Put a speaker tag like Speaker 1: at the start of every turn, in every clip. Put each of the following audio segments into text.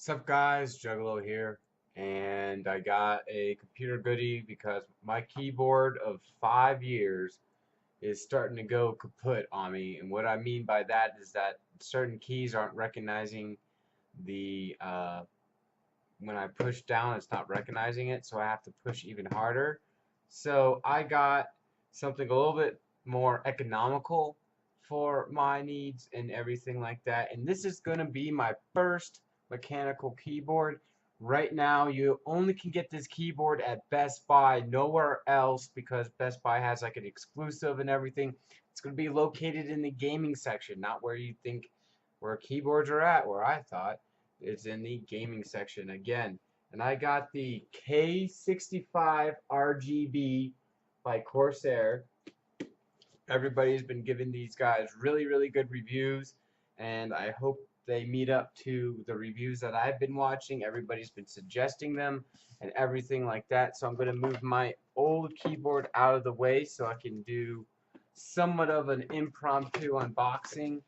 Speaker 1: What's up, guys? Juggalo here, and I got a computer goodie because my keyboard of 5 years is starting to go kaput on me. And what I mean by that is that certain keys aren't recognizing the when I push down, it's not recognizing it, so I have to push even harder. So I got something a little bit more economical for my needs and everything like that. And this is going to be my first mechanical keyboard. Right now, you only can get this keyboard at Best Buy, nowhere else, because Best Buy has like an exclusive and everything. It's going to be located in the gaming section, not where you think where keyboards are at, where I thought. It's in the gaming section again. And I got the K65 RGB by Corsair. Everybody's been giving these guys really, really good reviews, and I hope they meet up to the reviews that I've been watching. Everybody's been suggesting them and everything like that. So I'm going to move my old keyboard out of the way so I can do somewhat of an impromptu unboxing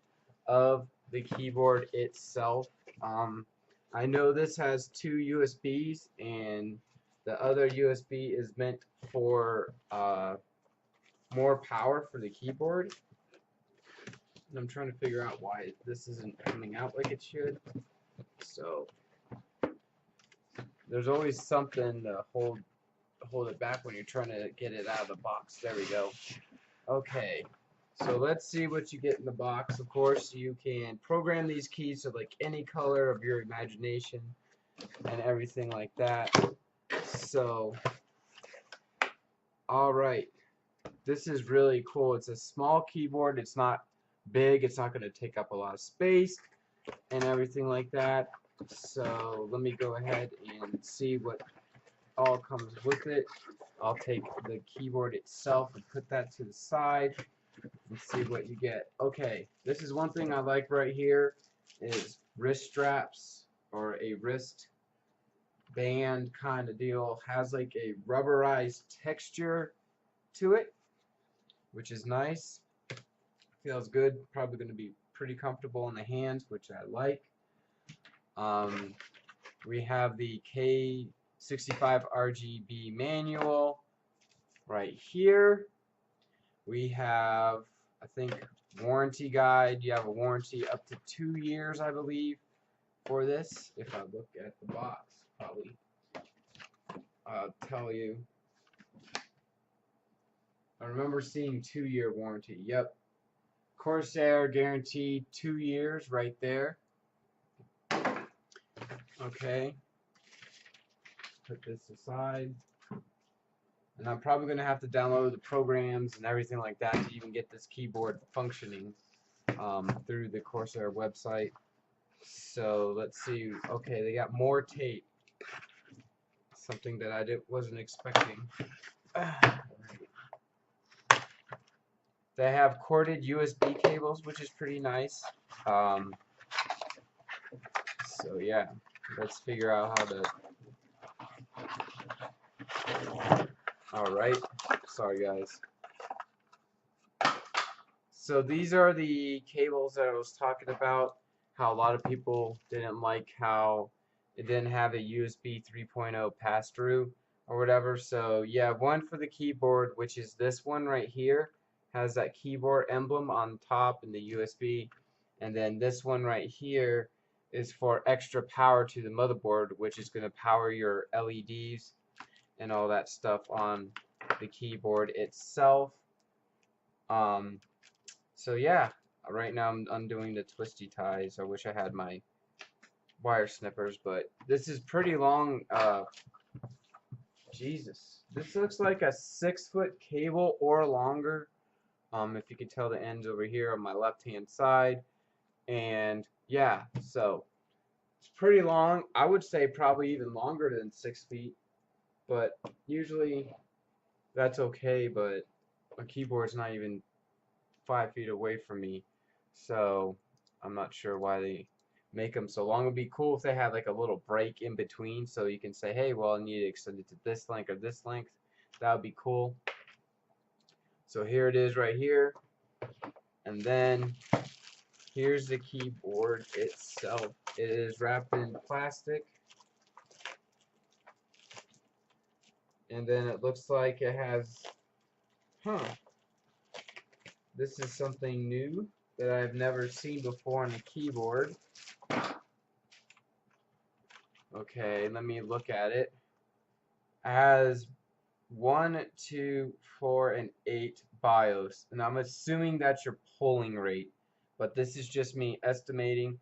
Speaker 1: of the keyboard itself. Um, I know this has two USBs, and the other USB is meant for more power for the keyboard. And I'm trying to figure out why this isn't coming out like it should. So there's always something to hold it back when you're trying to get it out of the box. There we go. Okay. So let's see what you get in the box. Of course, you can program these keys to like any color of your imagination and everything like that. So, all right. This is really cool. It's a small keyboard. It's not big. It's not going to take up a lot of space and everything like that. So let me go ahead and see what all comes with it. I'll take the keyboard itself and put that to the side and see what you get. Okay, this is one thing I like right here is wrist straps or a wrist band kind of deal. Has like a rubberized texture to it, which is nice. Feels good. Probably going to be pretty comfortable in the hands, which I like. We have the K65 RGB manual right here. We have, I think, warranty guide. You have a warranty up to 2 years, I believe, for this. If I look at the box, probably I'll tell you. I remember seeing 2-year warranty. Yep. Corsair guaranteed 2 years right there. Okay. Put this aside. And I'm probably going to have to download the programs and everything like that to even get this keyboard functioning through the Corsair website. So let's see. Okay, they got more tape. Something that I wasn't expecting. They have corded USB cables, which is pretty nice. So yeah, let's figure out how to. Alright, sorry guys. So these are the cables that I was talking about, how a lot of people didn't like how it didn't have a USB 3.0 pass-through or whatever. So yeah, one for the keyboard, which is this one right here, has that keyboard emblem on top and the USB. And then this one right here is for extra power to the motherboard, which is going to power your LEDs and all that stuff on the keyboard itself. So yeah, right now I'm undoing the twisty ties. I wish I had my wire snippers, but this is pretty long. Jesus, this looks like a 6-foot cable or longer. If you can tell the ends over here on my left-hand side, and yeah, so it's pretty long. I would say probably even longer than 6 feet, but usually that's okay. But a keyboard's not even 5 feet away from me, so I'm not sure why they make them so long. It would be cool if they had like a little break in between, so you can say, hey, well, I need to extend it to this length or this length. That would be cool. So here it is right here, and then here's the keyboard itself. It is wrapped in plastic, and then it looks like it has, this is something new that I've never seen before on a keyboard. Okay, let me look at it. It has 1, 2, 4, and 8 BIOS, and I'm assuming that's your polling rate, but this is just me estimating.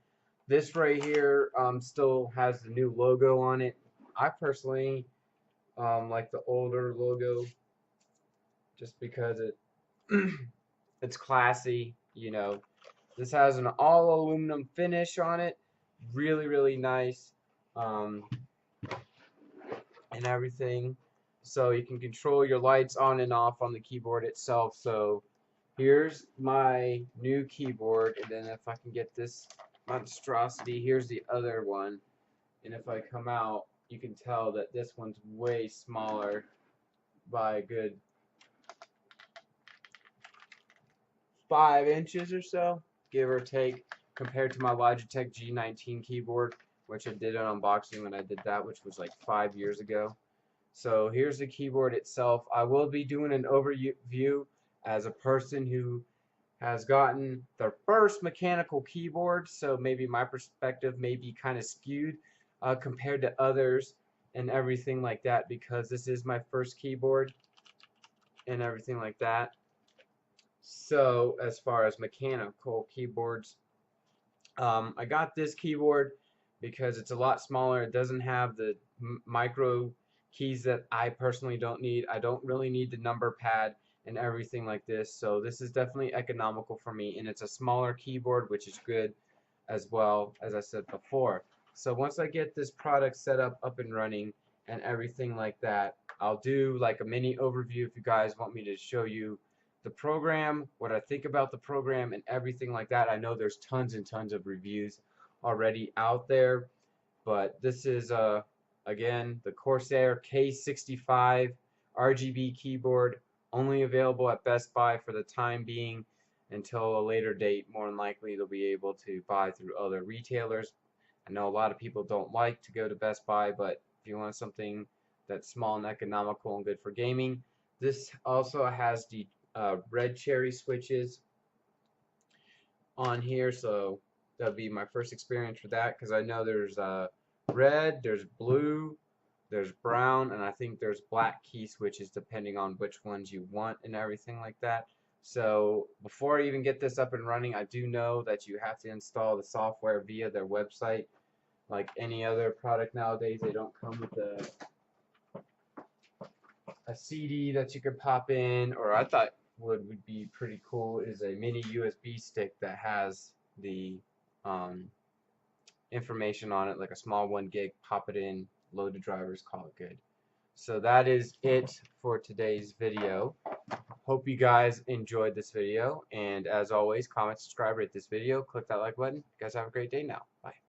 Speaker 1: This right here still has the new logo on it. I personally like the older logo just because it it's classy, you know. This has an all aluminum finish on it, really nice, and everything. So you can control your lights on and off on the keyboard itself. So here's my new keyboard, and then if I can get this monstrosity, here's the other one. And if I come out, you can tell that this one's way smaller by a good 5 inches or so, give or take, compared to my Logitech G19 keyboard, which I did an unboxing when I did that, which was like 5 years ago. So here's the keyboard itself. I will be doing an overview as a person who has gotten their first mechanical keyboard, so maybe my perspective may be kind of skewed compared to others and everything like that, because this is my first keyboard and everything like that. So as far as mechanical keyboards, I got this keyboard because it's a lot smaller. It doesn't have the micro keys that I personally don't need. I don't really need the number pad and everything like this. So this is definitely economical for me, and it's a smaller keyboard, which is good as well, as I said before. So once I get this product set up and running and everything like that, I'll do like a mini overview if you guys want me to show you the program, what I think about the program, and everything like that. I know there's tons and tons of reviews already out there, but this is again the Corsair K65 RGB keyboard, only available at Best Buy for the time being until a later date. More than likely they'll be able to buy through other retailers. I know a lot of people don't like to go to Best Buy, but if you want something that's small and economical and good for gaming, this also has the red cherry switches on here, so that'll be my first experience for that, because I know there's red, there's blue, there's brown, and I think there's black key switches depending on which ones you want and everything like that. So before I even get this up and running, I do know that you have to install the software via their website. Like any other product nowadays, they don't come with a CD that you could pop in, or I thought what would be pretty cool is a mini USB stick that has the information on it, like a small 1 gig, pop it in, load the drivers, call it good. So that is it for today's video. Hope you guys enjoyed this video, and as always, comment, subscribe, rate this video, click that like button. You guys have a great day now. Bye.